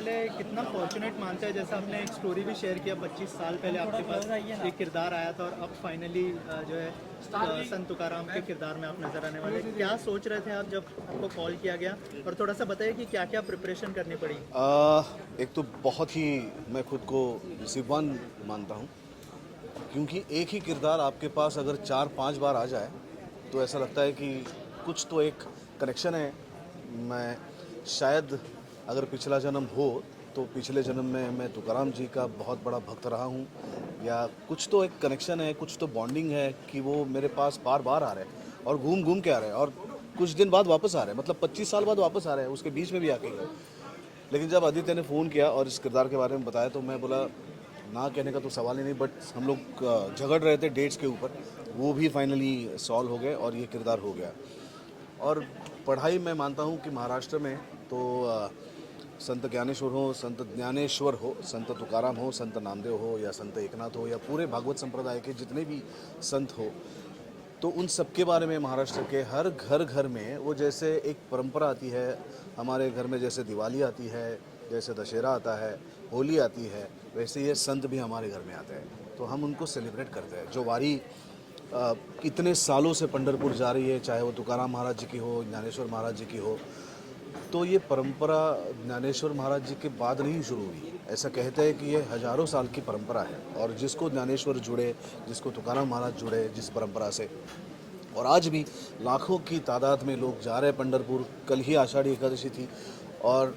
पहले कितना फॉर्चुनेट मानते हैं, जैसा आपने एक स्टोरी भी शेयर किया 25 साल पहले आपके पास एक किरदार आया था और अब फाइनली जो है संत तुकाराम के किरदार में आप नजर आने वाले, क्या सोच रहे थे आप जब आपको कॉल किया गया? और थोड़ा सा बताइए कि क्या क्या प्रिपरेशन करनी पड़ी। एक तो बहुत ही मैं खुद को नसीबवान मानता हूँ, क्योंकि एक ही किरदार आपके पास अगर 4-5 बार आ जाए तो ऐसा लगता है कि कुछ तो एक कनेक्शन है। मैं शायद अगर पिछला जन्म हो तो पिछले जन्म में मैं तुकाराम जी का बहुत बड़ा भक्त रहा हूँ, या कुछ तो एक कनेक्शन है, कुछ तो बॉन्डिंग है कि वो मेरे पास बार बार आ रहे हैं और घूम घूम के आ रहे हैं और कुछ दिन बाद वापस आ रहे हैं, मतलब 25 साल बाद वापस आ रहे हैं, उसके बीच में भी आके गए। लेकिन जब आदित्य ने फ़ोन किया और इस किरदार के बारे में बताया तो मैं बोला ना कहने का तो सवाल ही नहीं, बट हम लोग झगड़ रहे थे डेट्स के ऊपर, वो भी फाइनली सॉल्व हो गए और ये किरदार हो गया। और पढ़ाई मैं मानता हूँ कि महाराष्ट्र में तो संत ज्ञानेश्वर हो, संत ज्ञानेश्वर हो, संत तुकाराम हो, संत नामदेव हो या संत एकनाथ हो या पूरे भागवत संप्रदाय के जितने भी संत हो, तो उन सब के बारे में महाराष्ट्र के हर घर घर में वो जैसे एक परंपरा आती है। हमारे घर में जैसे दिवाली आती है, जैसे दशहरा आता है, होली आती है, वैसे ये संत भी हमारे घर में आते हैं, तो हम उनको सेलिब्रेट करते हैं। जो वारी इतने सालों से पंढरपुर जा रही है, चाहे वो तुकाराम महाराज जी की हो, ज्ञानेश्वर महाराज जी की हो, तो ये परंपरा ज्ञानेश्वर महाराज जी के बाद नहीं शुरू हुई। ऐसा कहते हैं कि ये हजारों साल की परंपरा है, और जिसको ज्ञानेश्वर जुड़े, जिसको तुकाराम महाराज जुड़े जिस परंपरा से, और आज भी लाखों की तादाद में लोग जा रहे हैं पंढरपुर। कल ही आषाढ़ी एकादशी थी और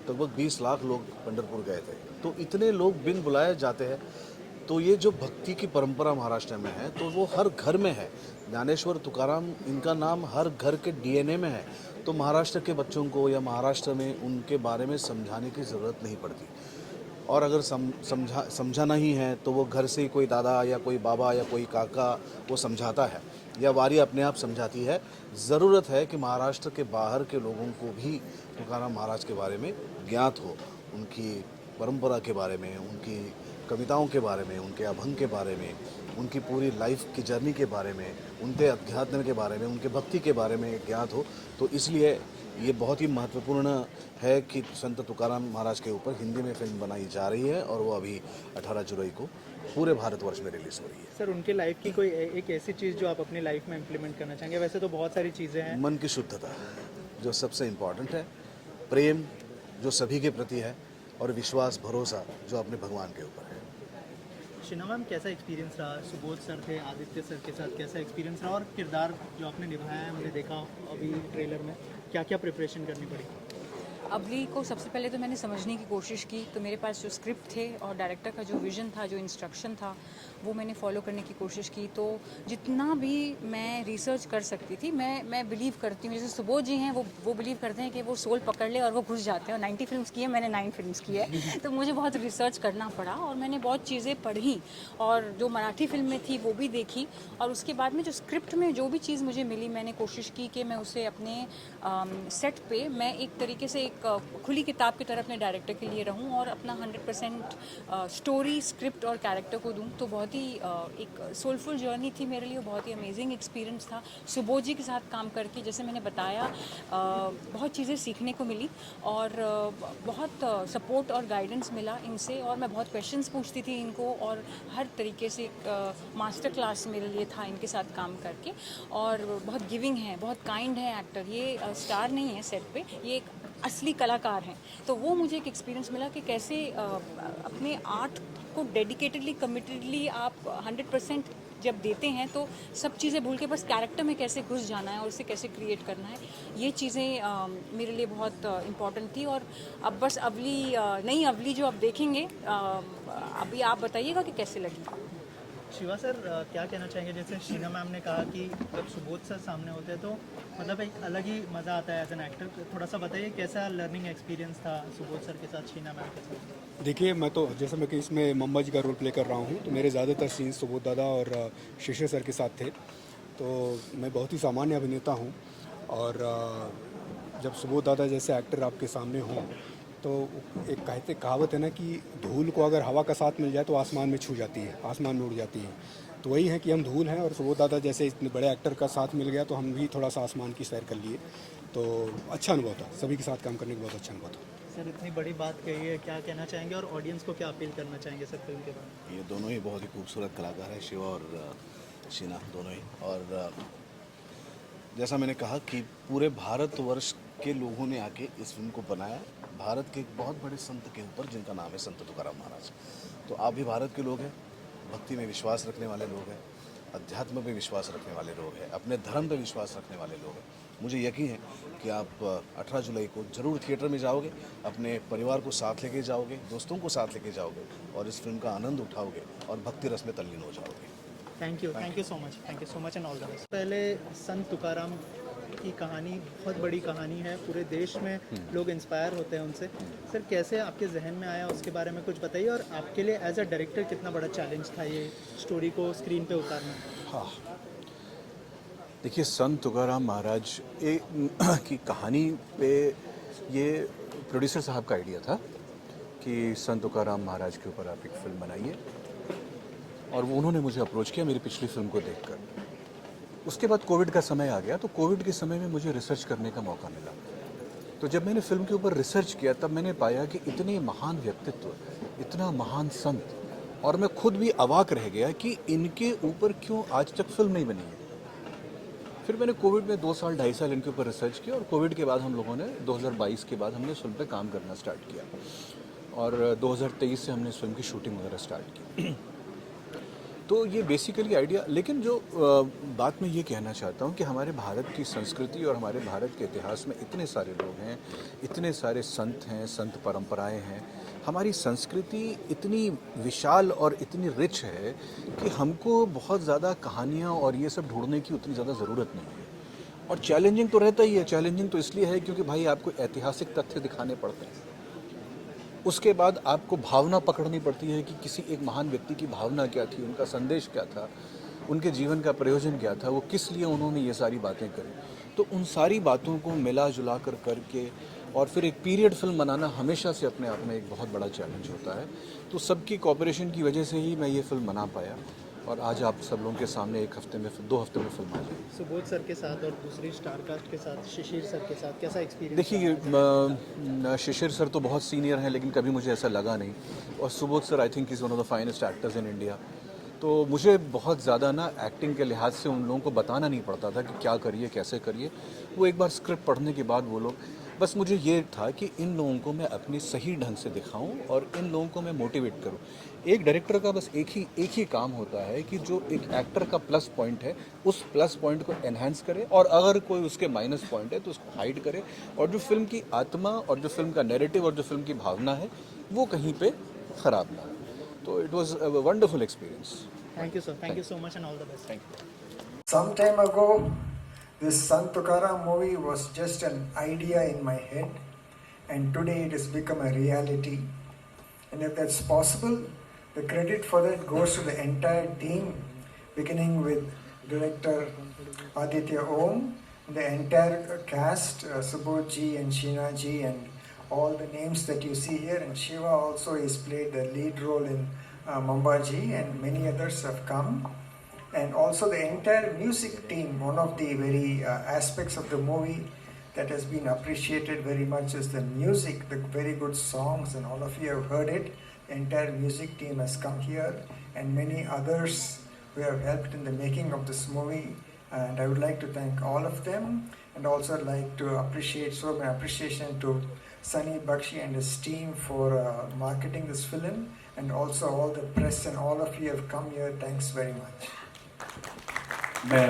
लगभग 20 लाख लोग पंढरपुर गए थे, तो इतने लोग बिन बुलाए जाते हैं। तो ये जो भक्ति की परंपरा महाराष्ट्र में है तो वो हर घर में है। ज्ञानेश्वर तुकाराम इनका नाम हर घर के डीएनए में है, तो महाराष्ट्र के बच्चों को या महाराष्ट्र में उनके बारे में समझाने की ज़रूरत नहीं पड़ती। और अगर समझाना ही है तो वो घर से ही कोई दादा या कोई बाबा या कोई काका वो समझाता है, या वारी अपने आप समझाती है। ज़रूरत है कि महाराष्ट्र के बाहर के लोगों को भी तुकाराम महाराज के बारे में ज्ञात हो, उनकी परंपरा के बारे में, उनकी कविताओं के बारे में, उनके अभंग के बारे में, उनकी पूरी लाइफ की जर्नी के बारे में, उनके अध्यात्म के बारे में, उनके भक्ति के बारे में ज्ञात हो। तो इसलिए ये बहुत ही महत्वपूर्ण है कि संत तुकाराम महाराज के ऊपर हिंदी में फिल्म बनाई जा रही है, और वो अभी 18 जुलाई को पूरे भारतवर्ष में रिलीज़ हो रही है। सर, उनके लाइफ की कोई एक ऐसी चीज़ जो आप अपनी लाइफ में इम्प्लीमेंट करना चाहेंगे? वैसे तो बहुत सारी चीज़ें हैं। मन की शुद्धता जो सबसे इम्पॉर्टेंट है, प्रेम जो सभी के प्रति है, और विश्वास भरोसा जो अपने भगवान के ऊपर है। शीना मैम, कैसा एक्सपीरियंस रहा? सुबोध सर थे, आदित्य सर के साथ कैसा एक्सपीरियंस रहा? और किरदार जो आपने निभाया है, हमने देखा अभी ट्रेलर में, क्या क्या प्रिपरेशन करनी पड़ी? अवली को सबसे पहले तो मैंने समझने की कोशिश की, तो मेरे पास जो स्क्रिप्ट थे और डायरेक्टर का जो विज़न था, जो इंस्ट्रक्शन था, वो मैंने फॉलो करने की कोशिश की। तो जितना भी मैं रिसर्च कर सकती थी, मैं बिलीव करती हूँ, जैसे सुबोध जी हैं वो बिलीव करते हैं कि वो सोल पकड़ ले और वो घुस जाते हैं। और 90 फिल्म्स की है, मैंने 9 फिल्म्स की है तो मुझे बहुत रिसर्च करना पड़ा और मैंने बहुत चीज़ें पढ़ी, और जो मराठी फिल्म में थी वो भी देखी। और उसके बाद में जो स्क्रिप्ट में जो भी चीज़ मुझे मिली, मैंने कोशिश की कि मैं उसे अपने सेट पे मैं एक तरीके से एक खुली किताब की तरह अपने डायरेक्टर के लिए रहूं और अपना 100% स्टोरी, स्क्रिप्ट और कैरेक्टर को दूं। तो बहुत ही एक सोलफुल जर्नी थी मेरे लिए, बहुत ही अमेजिंग एक्सपीरियंस था सुबोध जी के साथ काम करके। जैसे मैंने बताया, बहुत चीज़ें सीखने को मिली और बहुत सपोर्ट और गाइडेंस मिला इनसे, और मैं बहुत क्वेश्चंस पूछती थी इनको, और हर तरीके से मास्टर क्लास मेरे लिए था इनके साथ काम करके। और बहुत गिविंग है, बहुत काइंड है एक्टर, ये स्टार नहीं है सेट पे, ये एक असली कलाकार हैं। तो वो मुझे एक एक्सपीरियंस मिला कि कैसे अपने आर्ट को डेडिकेटेडली, कमिटेडली आप 100% जब देते हैं तो सब चीज़ें भूल के बस कैरेक्टर में कैसे घुस जाना है और उसे कैसे क्रिएट करना है, ये चीज़ें मेरे लिए बहुत इम्पॉर्टेंट थी। और अब बस अवली, नई अवली जो आप देखेंगे, अभी आप बताइएगा कि कैसे लगी। शिवा सर, क्या कहना चाहेंगे? जैसे शीना मैम ने कहा कि जब सुबोध सर सामने होते हैं तो मतलब एक अलग ही मज़ा आता है एज एन एक्टर। थोड़ा सा बताइए कैसा लर्निंग एक्सपीरियंस था सुबोध सर के साथ, शीना मैम के साथ? देखिए, मैं तो जैसे मैं कि इसमें मम्मा जी का रोल प्ले कर रहा हूँ, तो मेरे ज़्यादातर सीन सुबोध दादा और शिशिर सर के साथ थे। तो मैं बहुत ही सामान्य अभिनेता हूँ, और जब सुबोध दादा जैसे एक्टर आपके सामने हों तो एक कहावत है ना कि धूल को अगर हवा का साथ मिल जाए तो आसमान में छू जाती है, आसमान में उड़ जाती है। तो वही है कि हम धूल हैं, और सुबोध दादा जैसे इतने बड़े एक्टर का साथ मिल गया तो हम भी थोड़ा सा आसमान की सैर कर लिए। तो अच्छा अनुभव था, सभी के साथ काम करने का बहुत अच्छा अनुभव था। सर इतनी बड़ी बात कही है, क्या कहना चाहेंगे और ऑडियंस को क्या अपील करना चाहेंगे सर फिल्म के बारे में? ये दोनों ही बहुत ही खूबसूरत कलाकार हैं, शिवा और शीना दोनों ही। और जैसा मैंने कहा कि पूरे भारतवर्ष के लोगों ने आके इस फिल्म को बनाया, भारत के एक बहुत बड़े संत के ऊपर जिनका नाम है संत तुकाराम महाराज। तो आप भी भारत के लोग हैं, भक्ति में विश्वास रखने वाले लोग हैं, अध्यात्म पे विश्वास रखने वाले लोग हैं, अपने धर्म पे विश्वास रखने वाले लोग हैं। मुझे यकीन है कि आप 18 जुलाई को ज़रूर थिएटर में जाओगे, अपने परिवार को साथ लेके जाओगे, दोस्तों को साथ लेके जाओगे और इस फिल्म का आनंद उठाओगे और भक्ति रस में तल्लीन हो जाओगे। Thank you so much and all the best. पहले संत तुकाराम की कहानी बहुत बड़ी कहानी है, पूरे देश में लोग इंस्पायर होते हैं उनसे। सर कैसे आपके जहन में आया उसके बारे में कुछ बताइए, और आपके लिए एज अ डायरेक्टर कितना बड़ा चैलेंज था ये स्टोरी को स्क्रीन पे उतारना? हाँ, देखिए संत तुकाराम महाराज की कहानी पे ये प्रोड्यूसर साहब का आइडिया था कि संत तुकाराम महाराज के ऊपर आप एक फिल्म बनाइए, और उन्होंने मुझे अप्रोच किया मेरी पिछली फिल्म को देखकर। उसके बाद कोविड का समय आ गया, तो कोविड के समय में मुझे रिसर्च करने का मौका मिला। तो जब मैंने फिल्म के ऊपर रिसर्च किया तब मैंने पाया कि इतने महान व्यक्तित्व, इतना महान संत, और मैं खुद भी अवाक रह गया कि इनके ऊपर क्यों आज तक फिल्म नहीं बनी है। फिर मैंने कोविड में 2 साल 2.5 साल इनके ऊपर रिसर्च किया, और कोविड के बाद हम लोगों ने 2022 के बाद हमने इस फिल्म पे काम करना स्टार्ट किया, और 2023 से हमने इस फिल्म की शूटिंग वगैरह स्टार्ट की। तो ये बेसिकली आइडिया, लेकिन जो बात मैं ये कहना चाहता हूँ कि हमारे भारत की संस्कृति और हमारे भारत के इतिहास में इतने सारे लोग हैं, इतने सारे संत हैं, संत परंपराएं हैं, हमारी संस्कृति इतनी विशाल और इतनी रिच है कि हमको बहुत ज़्यादा कहानियाँ और ये सब ढूंढने की उतनी ज़्यादा ज़रूरत नहीं है। और चैलेंजिंग तो रहता ही है, चैलेंजिंग तो इसलिए है क्योंकि भाई आपको ऐतिहासिक तथ्य दिखाने पड़ते हैं, उसके बाद आपको भावना पकड़नी पड़ती है कि किसी एक महान व्यक्ति की भावना क्या थी, उनका संदेश क्या था, उनके जीवन का प्रयोजन क्या था, वो किस लिए उन्होंने ये सारी बातें करी। तो उन सारी बातों को मिला जुला कर करके और फिर एक पीरियड फिल्म बनाना हमेशा से अपने आप में एक बहुत बड़ा चैलेंज होता है। तो सबकी कोऑपरेशन की वजह से ही मैं ये फिल्म बना पाया, और आज आप सब लोगों के सामने 2 हफ्ते में फिल्म आ जाएगी। सुबोध सर के साथ और दूसरी स्टार कास्ट के साथ, शिशिर सर के साथ कैसा एक्सपीरियंस? देखिए शिशिर सर तो बहुत सीनियर हैं, लेकिन कभी मुझे ऐसा लगा नहीं, और Subodh sir I think is one of the finest actors in India. तो मुझे बहुत ज़्यादा ना एक्टिंग के लिहाज से उन लोगों को बताना नहीं पड़ता था कि क्या करिए कैसे करिए। वो एक बार स्क्रिप्ट पढ़ने के बाद वो लोग, बस मुझे ये था कि इन लोगों को मैं अपनी सही ढंग से दिखाऊं और इन लोगों को मैं मोटिवेट करूं। एक डायरेक्टर का बस एक ही काम होता है कि जो एक एक्टर का प्लस पॉइंट है उस प्लस पॉइंट को एनहांस करे, और अगर कोई उसके माइनस पॉइंट है तो उसको हाइड करे, और जो फिल्म की आत्मा और जो फिल्म का नैरेटिव और जो फिल्म की भावना है वो कहीं पे ख़राब ना हो। तो it was a wonderful experience. Thank you sir, thank you so much and all the best. Thank you. Some time ago, this Sant Tukaram movie was just an idea in my head, and today it has become a reality. And if that's possible, the credit for that goes to the entire team, beginning with director Aditya Om, the entire cast, Subodh ji and Sheena ji, and all the names that you see here. And Shiva also has played the lead role in Mamba ji, and many others have come. And also the entire music team, one of the very aspects of the movie that has been appreciated very much is the music, the very good songs, and all of you have heard it. The entire music team has come here, and many others who have helped in the making of this movie, and I would like to thank all of them, and also like to show my appreciation to Sunny Bakshi and his team for marketing this film, and also all the press and all of you have come here. Thanks very much. मैं